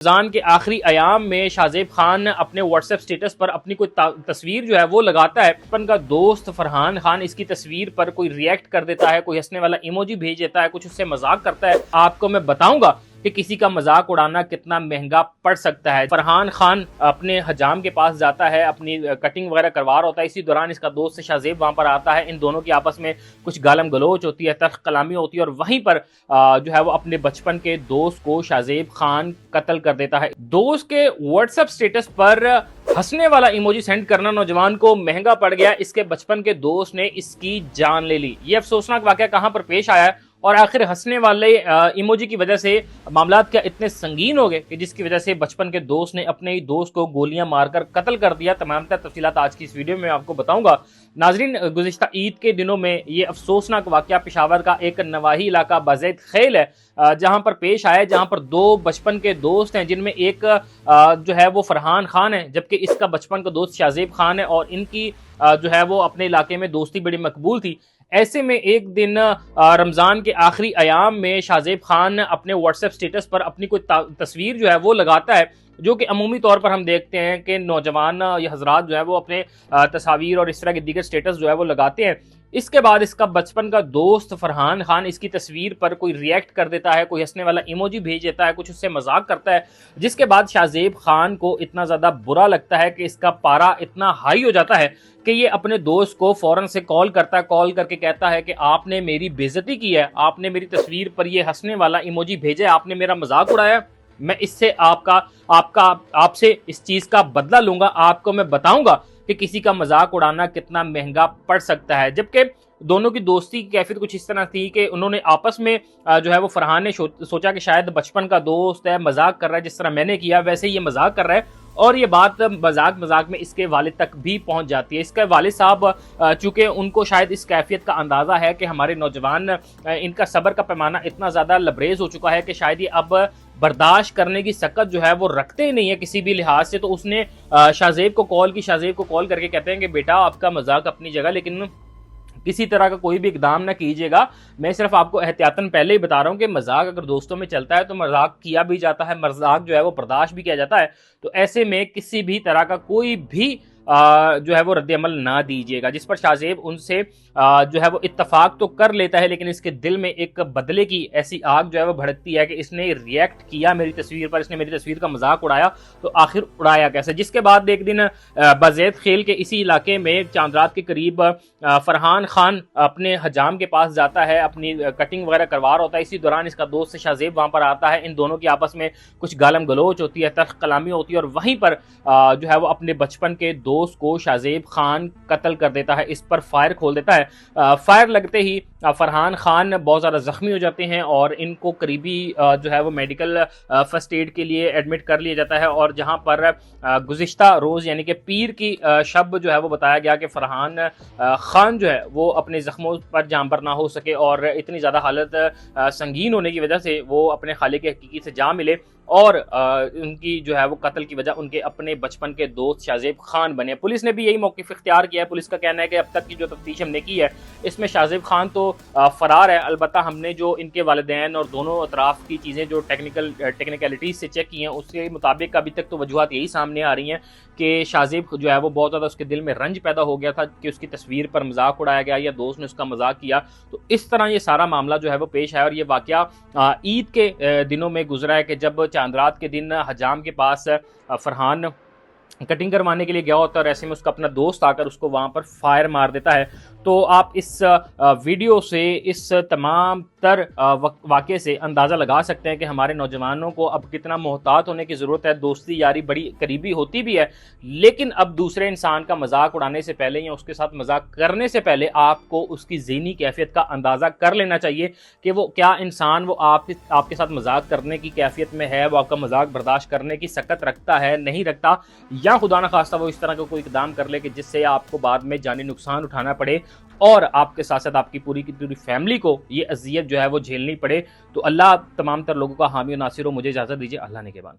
رمضان کے آخری ایام میں شاہزیب خان اپنے واٹس ایپ سٹیٹس پر اپنی کوئی تصویر جو ہے وہ لگاتا ہے. بچپن کا دوست فرحان خان اس کی تصویر پر کوئی ریئیکٹ کر دیتا ہے, کوئی ہنسنے والا ایموجی بھیج دیتا ہے, کچھ اس سے مذاق کرتا ہے. آپ کو میں بتاؤں گا کہ کسی کا مذاق اڑانا کتنا مہنگا پڑ سکتا ہے. فرحان خان اپنے حجام کے پاس جاتا ہے, اپنی کٹنگ وغیرہ کروا رہا ہوتا ہے. اسی دوران اس کا دوست شاہزیب وہاں پر آتا ہے. ان دونوں کی آپس میں کچھ گالم گلوچ ہوتی ہے, تلخ کلامی ہوتی ہے, اور وہیں پر جو ہے وہ اپنے بچپن کے دوست کو شاہزیب خان قتل کر دیتا ہے. دوست کے واٹس ایپ سٹیٹس پر ہنسنے والا ایموجی سینڈ کرنا نوجوان کو مہنگا پڑ گیا. اس کے بچپن کے دوست نے اس کی جان لے لی. یہ افسوسناک واقعہ کہاں پر پیش آیا ہے اور آخر ہنسنے والے ایموجی کی وجہ سے معاملات کیا اتنے سنگین ہو گئے کہ جس کی وجہ سے بچپن کے دوست نے اپنے ہی دوست کو گولیاں مار کر قتل کر دیا. تمام تر تفصیلات آج کی اس ویڈیو میں آپ کو بتاؤں گا. ناظرین, گزشتہ عید کے دنوں میں یہ افسوسناک واقعہ پشاور کا ایک نواحی علاقہ بازید خیل ہے جہاں پر پیش آیا, جہاں پر دو بچپن کے دوست ہیں جن میں ایک جو ہے وہ فرحان خان ہے جبکہ اس کا بچپن کا دوست شاہزیب خان ہے, اور ان کی جو ہے وہ اپنے علاقے میں دوستی بڑی مقبول تھی. ایسے میں ایک دن رمضان کے آخری ایام میں شاہزیب خان اپنے واٹس ایپ سٹیٹس پر اپنی کوئی تصویر جو ہے وہ لگاتا ہے, جو کہ عمومی طور پر ہم دیکھتے ہیں کہ نوجوان یا حضرات جو ہے وہ اپنے تصاویر اور اس طرح کے دیگر سٹیٹس جو ہے وہ لگاتے ہیں. اس کے بعد اس کا بچپن کا دوست فرحان خان اس کی تصویر پر کوئی ریئیکٹ کر دیتا ہے, کوئی ہنسنے والا ایموجی بھیج دیتا ہے, کچھ اس سے مذاق کرتا ہے, جس کے بعد شاہزیب خان کو اتنا زیادہ برا لگتا ہے کہ اس کا پارا اتنا ہائی ہو جاتا ہے کہ یہ اپنے دوست کو فوراً سے کال کرتا ہے. کال کر کے کہتا ہے کہ آپ نے میری بے عزتی کی ہے, آپ نے میری تصویر پر یہ ہنسنے والا ایموجی بھیجا ہے, آپ نے میرا مذاق اڑایا, میں اس سے آپ سے اس چیز کا بدلہ لوں گا. آپ کو میں بتاؤں گا کہ کسی کا مذاق اڑانا کتنا مہنگا پڑ سکتا ہے. جبکہ دونوں کی دوستی کی کیفیت کچھ اس طرح تھی کہ انہوں نے آپس میں جو ہے وہ فرحان نے سوچا کہ شاید بچپن کا دوست ہے, مذاق کر رہا ہے, جس طرح میں نے کیا ویسے یہ مذاق کر رہا ہے, اور یہ بات مذاق میں اس کے والد تک بھی پہنچ جاتی ہے. اس کے والد صاحب چونکہ ان کو شاید اس کیفیت کا اندازہ ہے کہ ہمارے نوجوان ان کا صبر کا پیمانہ اتنا زیادہ لبریز ہو چکا ہے کہ شاید یہ اب برداشت کرنے کی سکت جو ہے وہ رکھتے ہی نہیں ہے کسی بھی لحاظ سے. تو اس نے شاہزیب کو کال کر کے کہتے ہیں کہ بیٹا آپ کا مذاق اپنی جگہ, لیکن کسی طرح کا کوئی بھی اقدام نہ کیجیے گا. میں صرف آپ کو احتیاطاً پہلے ہی بتا رہا ہوں کہ مذاق اگر دوستوں میں چلتا ہے تو مذاق کیا بھی جاتا ہے, مذاق جو ہے وہ برداشت بھی کیا جاتا ہے. تو ایسے میں کسی بھی طرح کا کوئی بھی جو ہے وہ رد عمل نہ دیجیے گا. جس پر شاہزیب ان سے جو ہے وہ اتفاق تو کر لیتا ہے, لیکن اس کے دل میں ایک بدلے کی ایسی آگ جو ہے وہ بھڑکتی ہے کہ اس نے ریئیکٹ کیا میری تصویر پر, اس نے میری تصویر کا مذاق اڑایا, تو آخر اڑایا کیسے. جس کے بعد ایک دن بازید خیل کے اسی علاقے میں چاند رات کے قریب فرحان خان اپنے حجام کے پاس جاتا ہے, اپنی کٹنگ وغیرہ کروا رہا ہوتا ہے. اسی دوران اس کا دوست شاہزیب وہاں پر آتا ہے. ان دونوں کی آپس میں کچھ گالم گلوچ ہوتی ہے, تلخ کلامی ہوتی ہے, اور وہیں پر جو ہے وہ اپنے بچپن کے دوست کو شاہزیب خان قتل کر دیتا ہے. اس پر فائر کھول دیتا ہے. فائر لگتے ہی فرحان خان بہت زیادہ زخمی ہو جاتے ہیں اور ان کو قریبی جو ہے وہ میڈیکل فرسٹ ایڈ کے لیے ایڈمٹ کر لیا جاتا ہے. اور جہاں پر گزشتہ روز یعنی کہ پیر کی شب جو ہے وہ بتایا گیا کہ فرحان خان جو ہے وہ اپنے زخموں پر جانبر نہ ہو سکے, اور اتنی زیادہ حالت سنگین ہونے کی وجہ سے وہ اپنے خالق حقیقی سے جا ملے, اور ان کی جو ہے وہ قتل کی وجہ ان کے اپنے بچپن کے دوست شاہزیب خان بنے. پولیس نے بھی یہی موقف اختیار کیا ہے. پولیس کا کہنا ہے کہ اب تک کی جو تفتیش ہم نے کی ہے اس میں شاہزیب خان تو فرار ہے, البتہ ہم نے جو ان کے والدین اور دونوں اطراف کی چیزیں جو ٹیکنیکلٹیز سے چیک کی ہیں اس کے مطابق ابھی تک تو وجوہات یہی سامنے آ رہی ہیں کہ شاہزیب جو ہے وہ بہت زیادہ اس کے دل میں رنج پیدا ہو گیا تھا کہ اس کی تصویر پر مذاق اڑایا گیا یا دوست نے اس کا مذاق کیا. تو اس طرح یہ سارا معاملہ جو ہے وہ پیش آیا, اور یہ واقعہ عید کے دنوں میں گزرا ہے کہ جب چاند رات کے دن حجام کے پاس فرحان کٹنگ کروانے کے لیے گیا ہوتا ہے, اور ایسے میں اس کا اپنا دوست آ کر اس کو وہاں پر فائر مار دیتا ہے. تو آپ اس ویڈیو سے اس تمام تر واقعے سے اندازہ لگا سکتے ہیں کہ ہمارے نوجوانوں کو اب کتنا محتاط ہونے کی ضرورت ہے. دوستی یاری بڑی قریبی ہوتی بھی ہے, لیکن اب دوسرے انسان کا مذاق اڑانے سے پہلے یا اس کے ساتھ مذاق کرنے سے پہلے آپ کو اس کی ذہنی کیفیت کا اندازہ کر لینا چاہیے کہ وہ کیا انسان وہ آپ کے ساتھ مذاق کرنے کی کیفیت میں ہے, وہ آپ کا مذاق برداشت کرنے کی سکت رکھتا ہے نہیں رکھتا, یا خدا نخواستہ وہ اس طرح کا کوئی اقدام کر لے کہ جس سے آپ کو بعد میں جانی نقصان اٹھانا پڑے اور آپ کے ساتھ ساتھ آپ کی پوری فیملی کو یہ اذیت جو ہے وہ جھیلنی پڑے. تو اللہ تمام تر لوگوں کا حامی و ناصر ہو. مجھے اجازت دیجیے, اللہ نے کے بعد.